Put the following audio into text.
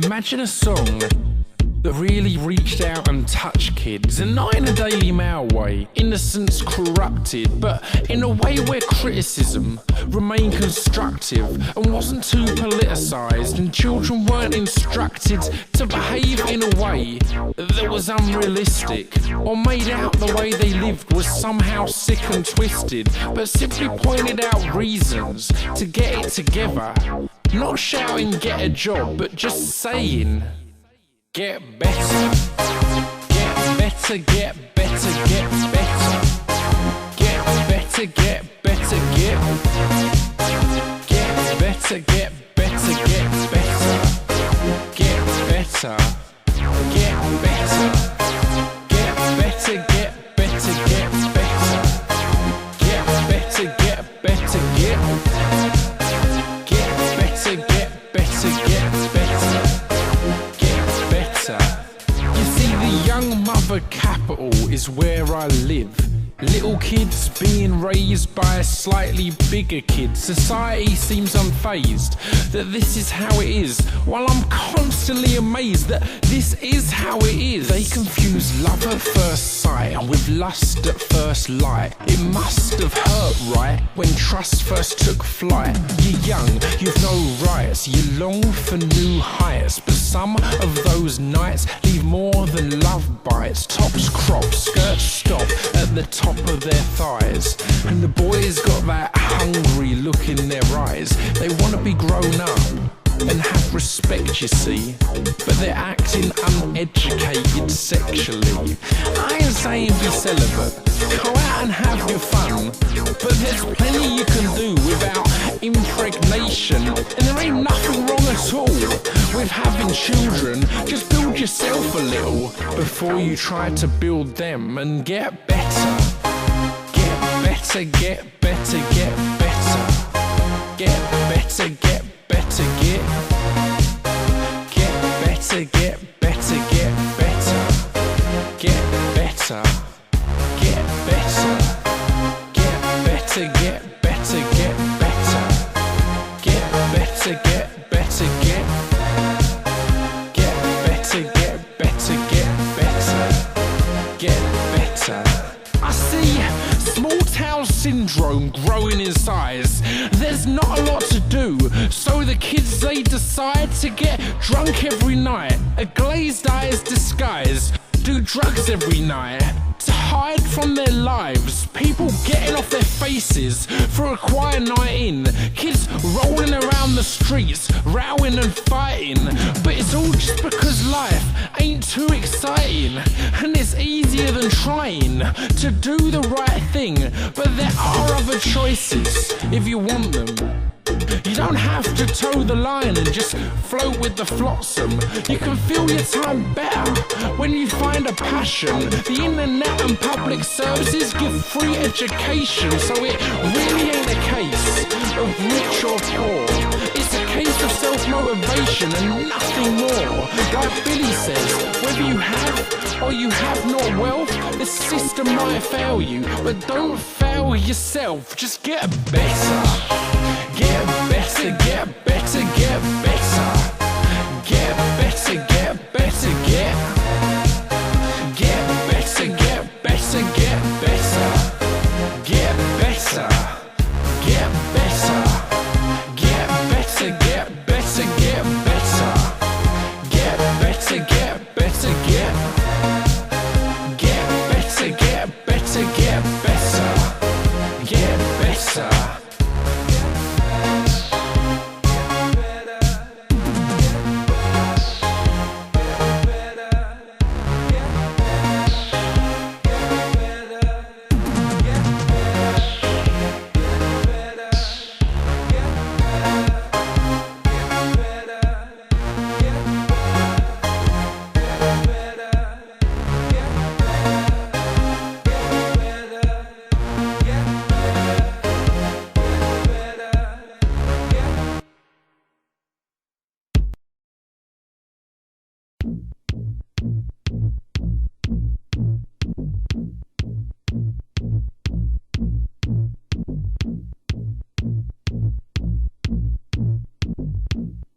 Imagine a song that really reached out and touched kids, and not in a Daily Mail way, innocence corrupted, but in a way where criticism remained constructive and wasn't too politicised, and children weren't instructed to behave in a way that was unrealistic, or made out the way they lived was somehow sick and twisted, but simply pointed out reasons to get it together. Not shouting get a job, but just saying get better, get better, get better, get better, get better, get better, get better, get better, get better, get better, get better, get better, get better, get better, get better, get better, get better, get better, get better. You see, the young mother capital is where I live. Little kids being raised by a slightly bigger kid. Society seems unfazed that this is how it is, while I'm constantly amazed that this is how it is. They confuse love at first sight with lust at first light. It must have hurt, right, when trust first took flight. You're young, you've no rights, you long for new heights, but some of those nights leave more than love bites. Tops crop, skirts stop at the top of their thighs, and the boys got that hungry look in their eyes. They want to be grown up and have respect, you see, but they're acting uneducated sexually. I ain't saying be celibate, go out and have your fun, but there's plenty you can do without impregnation, and there ain't nothing wrong at all with having children. Just build yourself a little before you try to build them, and get better, get better, get better, get better, get better, get better, get better, get better, get better, get better, get better, get better, get better, get better, get better, get better, get better, get better, get better, get better. I see small town syndrome growing in size. There's not a lot to do, so the kids, they decide to get drunk every night, a glazed eyes disguise, do drugs every night to hide from their lives. People getting off their faces for a quiet night in, kids rolling around the streets, rowing and fighting, but it's all just because life ain't too exciting, and it's easier than trying to do the right thing. But there are other choices if you want them. You don't have to toe the line and just float with the flotsam. You can fill your time better when you find a passion. The internet and public services give free education, so it really ain't a case of rich or poor. It's a case of self-motivation and nothing more. Like Billy says, whether you have or you have not wealth, the system might fail you, but don't fail yourself. Just get better. Get better, get better, get better.